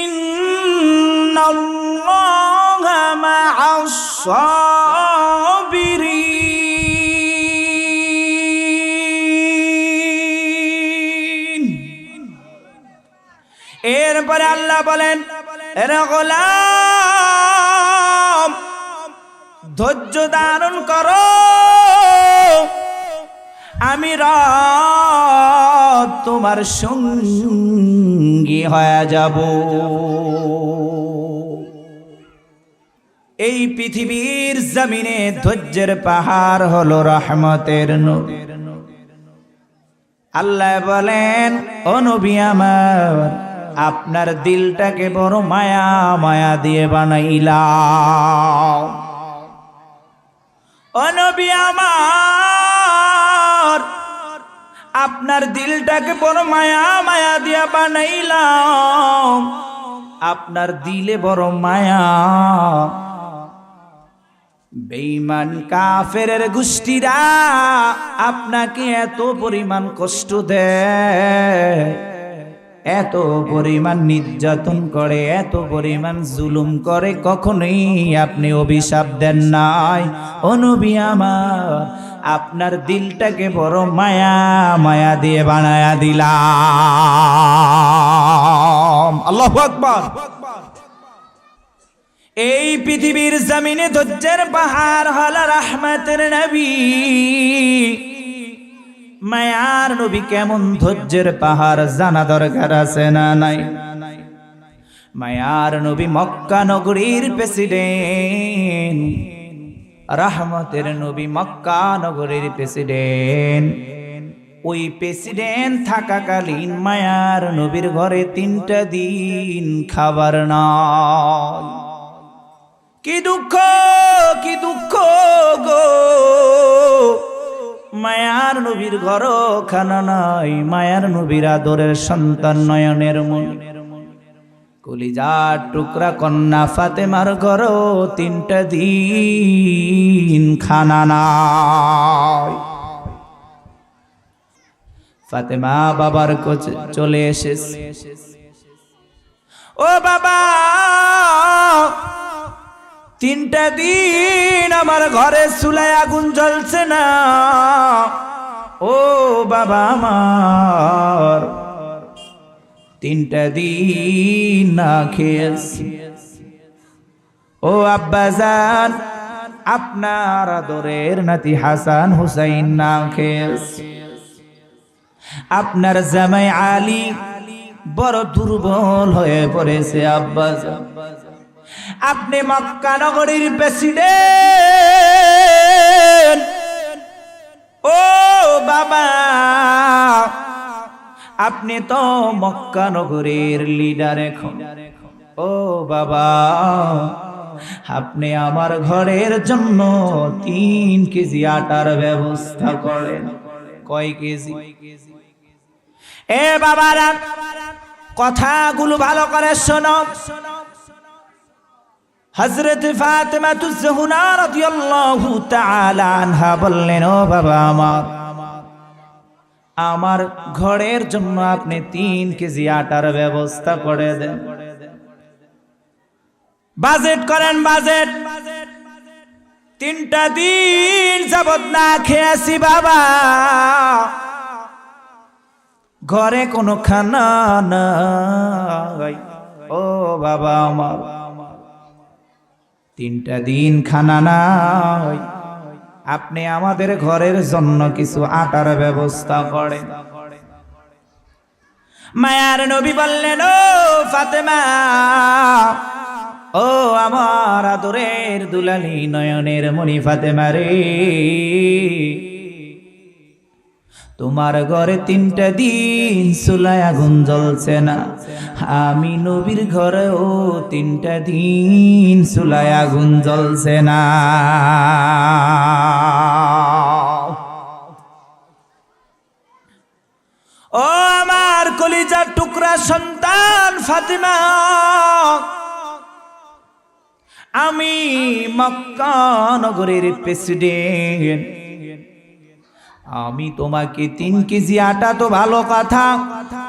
ইন্নাল্লাহা মা'আস সাবিরিন। এরপরে আল্লাহ বলেন, এরে গোলাম, ধৈর্য ধারণ করো, আমি রব তোমার সঙ্গী হয়ে যাব। এই পৃথিবীর জমিনে ধৈর্যের পাহাড় হলো রহমতের নদী। আল্লাহ বলেন, ও নবী আমার, আপনার দিলটাকে বড় মায়া মায়া দিয়ে বানাইলাম। ও নবী আমার, আপনার দিলটাকে বড় মায়া মায়া দিয়া বানাইলাম। আপনার দিলে বড় মায়া। বেঈমান কাফেরের গোষ্ঠীরা আপনাকে এত পরিমাণ কষ্ট দেয়, এত পরিমাণ নির্যাতন করে, এত পরিমাণ জুলুম করে, কখনোই আপনি অভিশাপ দেন নাই। ও নবী আমার, আপনার দিলটাকে বড় মায়া মায়া দিয়ে বানায়া দিলাম। আল্লাহু আকবার। এই পৃথিবীর জমিনে ধৈর্যের পাহাড় হলো রহমতের নবী। মায়ার নবী কেমন ধৈর্যের পাহাড় জানা দরকার আছে না নাই? মায়ার নবী মক্কা নগরীর প্রেসিডেন্ট, রহমতের নবী মক্কা নগরীর প্রেসিডেন্ট। ওই প্রেসিডেন্ট থাকাকালীন মায়ার নবীর ঘরে 3টা দিন খাবার নাই। কি দুঃখ, কি দুঃখ গো, মায়ার নবীর ঘর খানা নাই। মায়ার নবীর আদরের সন্তান নয়নের মনি কলিজার টুকরা কন্যা ফাতেমার ঘর 3টা দিন খানা নাই। ফাতেমা বাবার কাছে চলে এসেছে, ও বাবা, 3টা দিন আমার ঘরে চুলায় আগুন জ্বলছে না। ও বাবা আমার, 3টা দিন না খেয়েছি। ও আব্বাজান, আপনার আদরের নাতি হাসান হুসাইন না খেয়েছি। আপনার জামাই আলী বড় দুর্বল হয়ে পড়েছে। আব্বাজান, আপনি মক্কা নগরীর প্রেসিডেন্ট। ও বাবা, আপনি তো মক্কা নগরীর লিডার এখন। ও বাবা, আপনি আমার ঘরের জন্য 3 কেজি আটার ব্যবস্থা করেন। কয় কেজি? এ বাবারা, কথাগুলো ভালো করে শোনো। হযরত ফাতেমাতুজ জোহরা রাদিয়াল্লাহু তাআলা আনহা বললেন, ও বাবা আমার, আমার ঘরের জন্য আপনি 3 কেজি আটার ব্যবস্থা করে দেন। বাজেট করেন, বাজেট। 3টা দিন যাবত না খেয়েছি বাবা, ঘরে কোনো খানা নাই। ও বাবা আমার, 3টা দিন খানা নাই, আপনি আমাদের ঘরের জন্য কিছু আটার ব্যবস্থা করেন। মায়ার নবী বললেন, ও ফাতেমা, ও আমার আদরের দুলালি নয়নের মণি ফাতেমা রে, তোমার ঘরে 3টা দিন চুলায় আগুন জ্বলছে না। আমি নবীর ঘরেও 3টা দিন চুলায় আগুন জ্বলছে না। ও আমার কলিজার টুকরা সন্তান ফাতেমা, আমি মক্কা নগরীর প্রেসিডেন্ট, আমি তোমাকে 3 কেজি আটা তো ভালো কথা,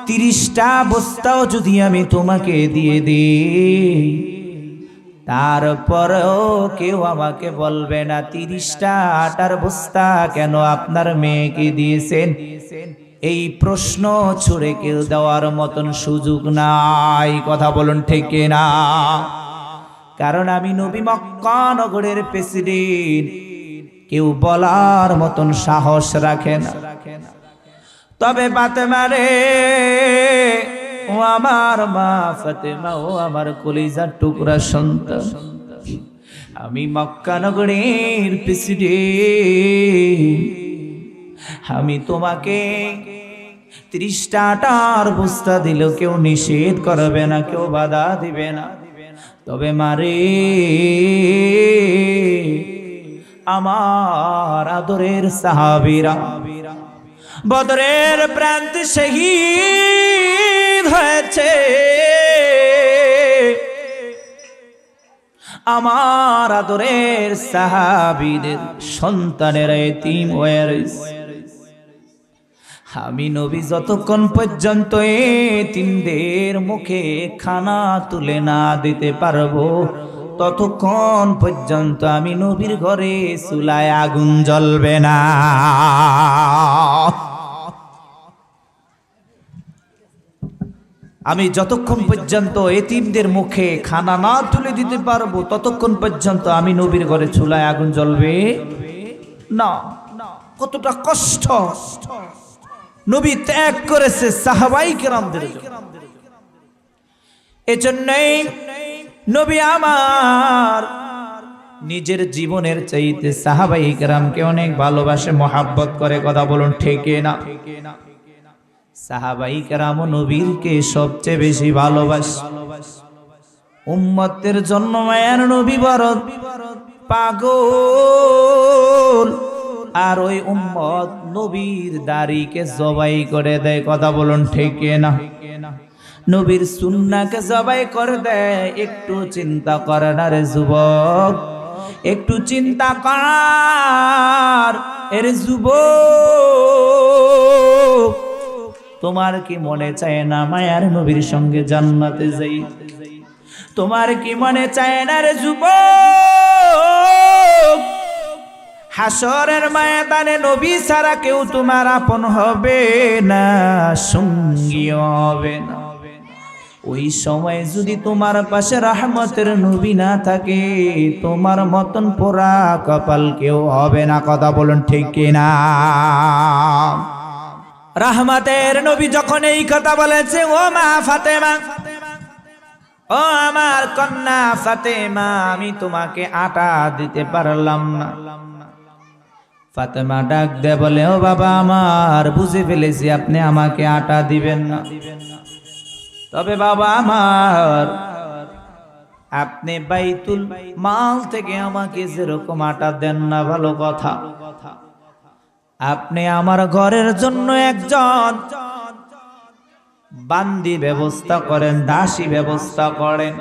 30টা বস্তাও যদি আমি তোমাকে দিয়ে দিই, তারপরেও কেউ আমাকে বলবে না 30টা আটার বস্তা কেন আপনার মেয়েকে দিয়েছেন। এই প্রশ্ন ছুড়ে কেউ দেওয়ার মতন সুযোগ নাই। কথা বলুন ঠিক না? কারণ আমি নবী, মক্কা নগরের প্রেসিডেন্ট, কেউ বলার মতন সাহস রাখে না। তবে ফাতেমা রে, ও আমার মা ফাতেমা, ও আমার কলিজার টুকরা সন্তান, আমি মক্কা নগরের প্রেসিডেন্ট, আমি তোমাকে 30টা আটার বস্তা দিলেও কেউ নিষেধ করবে না, কেউ বাধা দিবে না। তবে মারে, আমার আদরের সাহাবীরা বদরের প্রান্তে শহীদ হয়েছে, আমার আদরের সাহাবীদের সন্তানেরা এতিম হয়ে রয়েছে। আমি নবী যতক্ষণ পর্যন্ত এতিমদের মুখে খানা তুলে না দিতে পারবো, ততক্ষণ পর্যন্ত আমি নবীর ঘরে চুলায় আগুন জ্বলবে না। আমি যতক্ষণ পর্যন্ত এতিমদের মুখে খানা না তুলে দিতে পারবো, ততক্ষণ পর্যন্ত আমি নবীর ঘরে চুলায় আগুন জ্বলবে না। কতটা কষ্ট নবী ত্যাগ করেছে সাহাবাই কেরামদের জন্য। এজন্যই নবী আমার নিজের জীবনের চাইতে সাহাবাই কেরামকে অনেক ভালোবাসে, মহাব্বত করে। কথা বলুন ঠিক না? সাহাবাই কেরাম নবীরকে সবচেয়ে বেশি ভালোবাসে। উম্মতের জন্য মায়ার নবী বড় পাগল, আর ওই উম্মত নবীর দাড়িকে জবাই করে দেয়। কথা বলুন ঠিক না? নবীর সুন্নাহকে জবাই করে দেয়। একটু চিন্তা করে না রে যুবক, একটু চিন্তা কর এর যুবক, তোমার কি মনে চায় না মায়ার নবীর সঙ্গে জান্নাতে যাই? তোমার কি মনে চায় না রে যুবক, হাসরের ময়দানে নবী ছাড়া কেউ তোমার আপন হবে না, সঙ্গী হবে না। ওই সময় যদি তোমার পাশে রহমতের নবী না থাকে, তোমার মতন পোড়া কপাল কেউ হবে না। কথা বলুন ঠিক কিনা? রহমতের নবী যখন এই কথা বলেছে, ও মা ফাতেমা, ও আমার কন্যা ফাতেমা, আমি তোমাকে আটা দিতে পারলাম না। ফাতেমা ডাক দে বলে, ও বাবা আমার, বুঝে ফেলেছি আপনি আমাকে আটা দিবেন না। তবে বাবা আমার, আপনি বাইতুল মাল থেকে আমাকে যেরকম আটা দেন না ভালো কথা, আপনি আমার ঘরের জন্য একজন বান্দি ব্যবস্থা করেন, দাসী ব্যবস্থা করেন।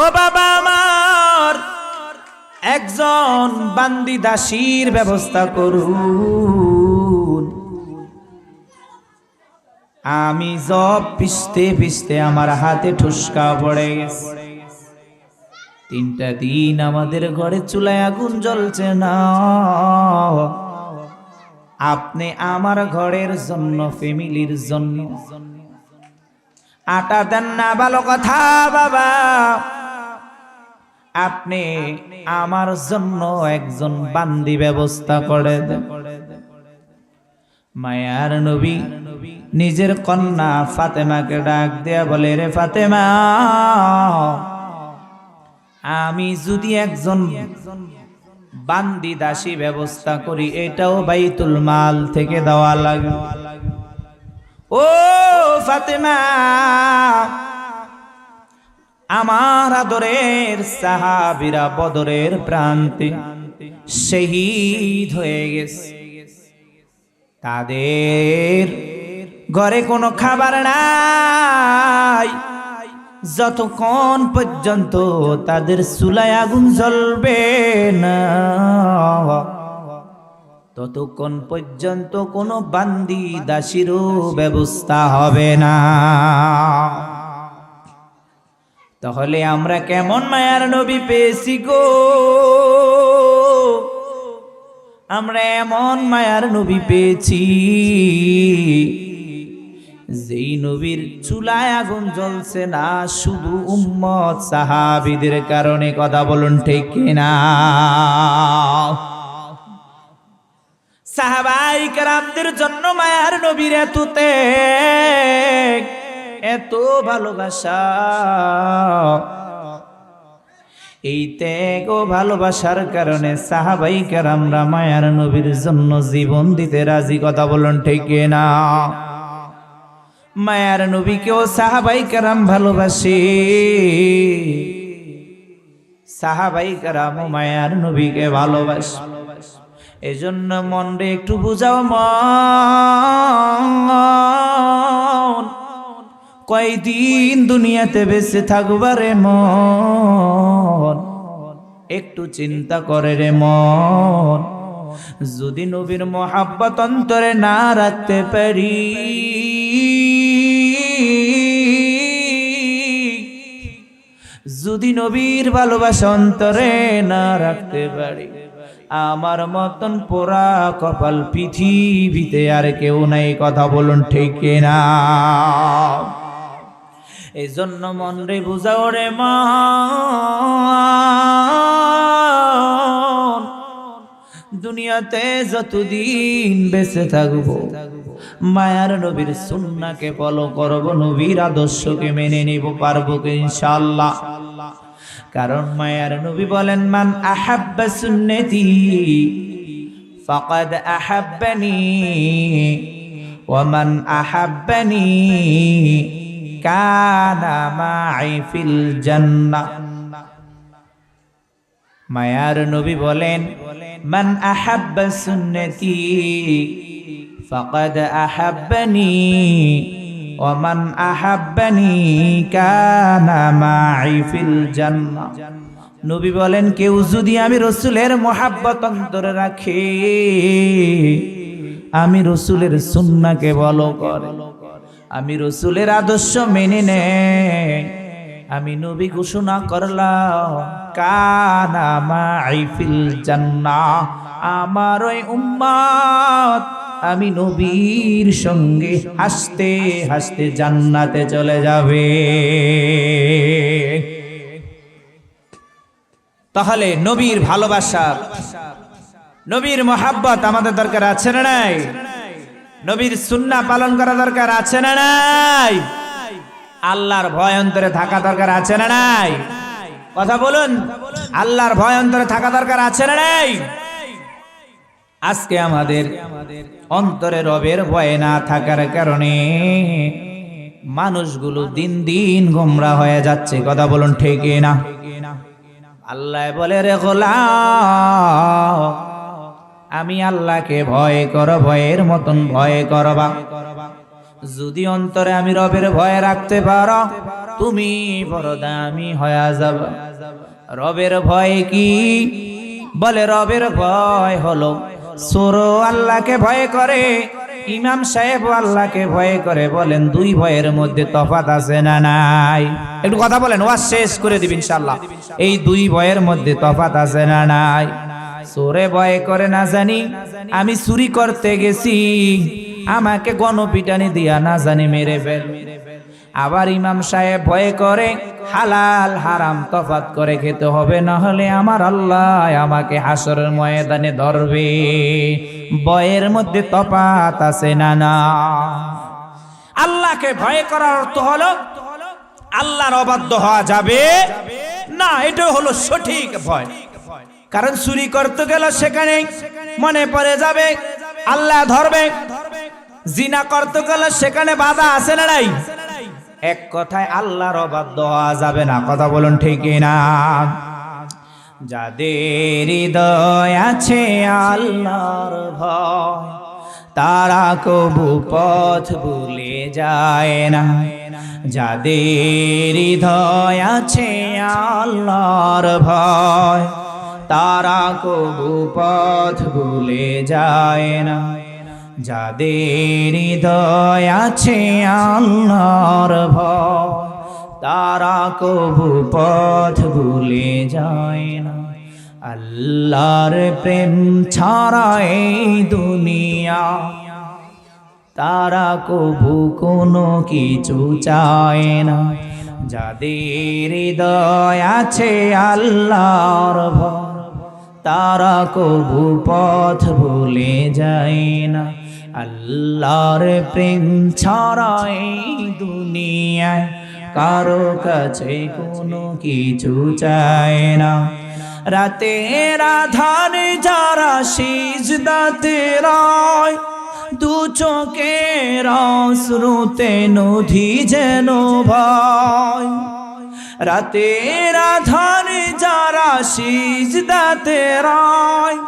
ও বাবা আমার, একজন বান্দি দাসীর ব্যবস্থা করুন। আমি জব পিষতে পিষতে আমার হাতে ঠুসকা পড়ে গেছে। 3টা দিন আমাদের ঘরে চুলায় আগুন জ্বলছে না। আপনি আমার ঘরের জন্য, ফ্যামিলির জন্য আটা দেন না ভালো কথা বাবা, আপনি আমার জন্য একজন বান্দি ব্যবস্থা করে দেন। মায়ার নবী নিজের কন্যা ফাতেমাকে ডাক দেয়া বলে, রে ফাতেমা, আমি যদি একজন বান্দি দাসী ব্যবস্থা করি, এটাও বাইতুল মাল থেকে দেওয়া লাগবে। ও ফাতেমা, আমার আদরের সাহাবীরা বদরের প্রান্তে শহীদ হয়ে গেছে, তাদের ঘরে কোনো খাবার নাই। যতক্ষণ পর্যন্ত তাদের চুলায় আগুন জ্বলবে না, ততক্ষণ পর্যন্ত কোনো বান্দি দাসীরও ব্যবস্থা হবে না। তাহলে আমরা কেমন মায়ার নবী পেয়েছি গো, আমরা এমন মায়ার নবী পেয়েছি যেই নবীর চুলায় আগুন জ্বলছে না শুধু উম্মত সাহাবীদের কারণে। কথা বলুন ঠিক কিনা? সাহাবায়ে কেরামদের জন্য মায়ার নবীর এত ত্যাগ, এত ভালোবাসা। এই ত্যাগ ও ভালোবাসার কারণে সাহাবায়ে কেরামরা মায়ার নবীর জন্য জীবন দিতে রাজি। কথা বলুন ঠিক কিনা? মায়ার নবীকেও সাহাবায়ে কেরাম ভালোবাসে, সাহাবায়ে কেরামও মায়ার নবীকে ভালোবাসে। এজন্য মন রে একটু বুঝাও মন, কয়দিন দুনিয়াতে বেঁচে থাকবা রে মন, একটু চিন্তা করে রে মন। যদি নবীর মোহাব্বত অন্তরে না রাখতে পারি, যদি নবীর ভালোবাসা অন্তরে না রাখতে পারি, আমার মতন পোড়া কপাল পৃথিবীতে আর কেউ নাই। কথা বলুন ঠিক কিনা? এই জন্য মন রে বুঝাও রে মন, দুনিয়াতে যতদিন বেঁচে থাকবো মায়ার নবীর সুন্নাহকে ফলো করব, নবীর আদর্শকে মেনে নিব, পারবো কি ইনশাআল্লাহ? কারণ মায়ার নবী বলেন, মান আহাব্বা সুন্নতি ফাকাদ আহাব্বানি ওয়া মান আহাব্বানি কানা মাই ফিল জান্নাহ। মায়ার নবী বলেন, মান আহাব্বা সুন্নতি ফাকাদ আহাব্বানি ওয়া মান আহাব্বানি কানা মাই ফিল জান্নাহ। নবী বলেন, কেউ যদি আমি রাসূলের মোহাব্বত অন্তরে রাখে, আমি রাসূলের সুন্নাহকে ফলো করে, আমি রাসূলের আদর্শ মেনে নেয়, আমি নবী ঘোষণা করলাম কানা মাই ফিল জান্নাহ, আমার ওই উম্মত আমি নবীর সঙ্গে হাসতে হাসতে জান্নাতে চলে যাবে। তাহলে নবীর ভালোবাসা, নবীর মোহাব্বত আমাদের দরকার আছে না নাই? নবীর সুন্নাহ পালন করা দরকার আছে না নাই? আল্লাহর ভয় অন্তরে থাকা দরকার আছে না নাই? কথা বলুন, আল্লাহর ভয় অন্তরে থাকা দরকার আছে না নাই? আজকে আমাদের অন্তরে রবের ভয় না থাকার কারণে মানুষগুলো দিন দিন গোমরা হয়ে যাচ্ছে। কথা বলুন ঠিক না? আল্লাহ বলে, রে গোলাম, আমি আল্লাহকে ভয় করো, ভয়ের মতন ভয় করবা। যদি অন্তরে আমি রবের ভয় রাখতে পারো, তুমি বড় দামি হয়ে যাবে। রবের ভয় কি? বলে রবের ভয় হলো চোরও আল্লাহকে ভয় করে, ইমাম সাহেব আল্লাহকে ভয় করে। বলেন, দুই ভয়ের মধ্যে তফাৎ আছে না নাই? একটু কথা বলেন, ওয়াজ শেষ করে দিবেন ইনশাআল্লাহ। এই দুই ভয়ের মধ্যে তফাৎ আছে না নাই? চোরে ভয় করে না জানি আমি চুরি করতে গেছি, আমাকে গণপিটানি দিয়া না জানি মেরে ফেল। আবার ইমাম সাহেব ভয় করে হালাল হারাম তফাৎ করে খেতে হবে, না হলে আমার আল্লাহ আমাকে হাসরের ময়দানে ধরবে। ভয়ের মধ্যে তফাৎ আছে না না? আল্লাহকে ভয় করার অর্থ হলো আল্লাহর অবাধ্য হওয়া যাবে না, এটা হলো সঠিক ভয়। কারণ চুরি করতে গেলে সেখানে মনে পড়ে যাবে আল্লাহ ধরবে, জিনা করতে গেলে সেখানে বাধা আছে না নাই? এক কথায় আল্লাহর অবাধ্য হওয়া যাবে না। কথা বলুন ঠিক না? যাদের হৃদয় আছে আল্লাহর ভয়, তারা কবু পথ ভুলে যায় না। যাদের হৃদয় আছে আল্লাহর ভয়, তারা কবু পথ ভুলে যায় না। যাদের হৃদয় আছে আল্লাহর ভয়, তারা কবু পথ ভুলে যায় না। আল্লাহর প্রেম ছাড়া এই দুনিয়া, তারা কবু কোনো কিছু চায় না। যাদের হৃদয় আছে আল্লাহর ভয়, তারা কবু পথ ভুলে যায় না। আল্লাহর প্রেম ছাড়া এই দুনিয়ায় কারো কাছে কোনো কিছু চায় না। রাতের আধারে যারা সিজদাতে রয়, দু চোখের অশ্রুতে নদী যেন ভয়। রাতের আধারে যারা সিজদাতে রয়,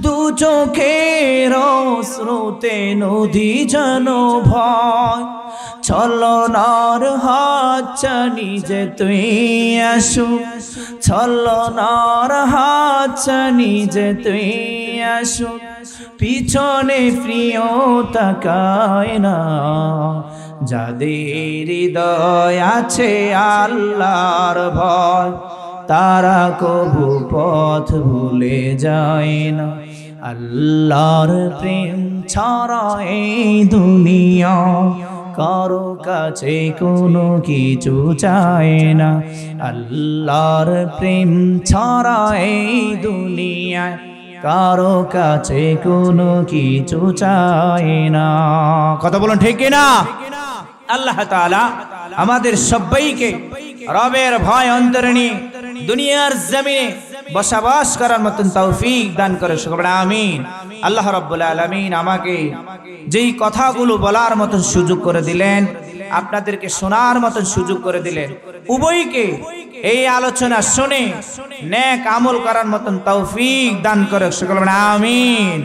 দু চোখের অশ্রুতে নদী যেন ভয়। ছলনার হাত চানি যে তুই আসু, ছলনার হাত চানি যে তুই আসু, পিছনে প্রিয় তাকায় না। যাদের হৃদয় আছে আল্লাহর ভয়, তারা কবু পথ ভুলে যায় না। আল্লাহর প্রেম ছাড়া এই দুনিয়া কারো কাছে কোনো কিছু চায় না। আল্লাহর প্রেম ছাড়া এই দুনিয়ায় কারো কাছে কোনো কিছু চায় না। কথা বলুন ঠিক না? আল্লাহ তাআলা আমাদের সবাইকে রবের ভয় অন্তরে নিয়ে দুনিয়ার জমিনে বসবাস করার মতন তৌফিক দান করে সকলে আমিন। আল্লাহ রাব্বুল আলামিন আমাকে যেই কথাগুলো বলার মতন সুযোগ করে দিলেন, আপনাদেরকে শোনার মতন সুযোগ করে দিলেন, উভয়কে এই আলোচনা শুনে নেক আমল করার মতন তৌফিক দান করে সকলে আমিন।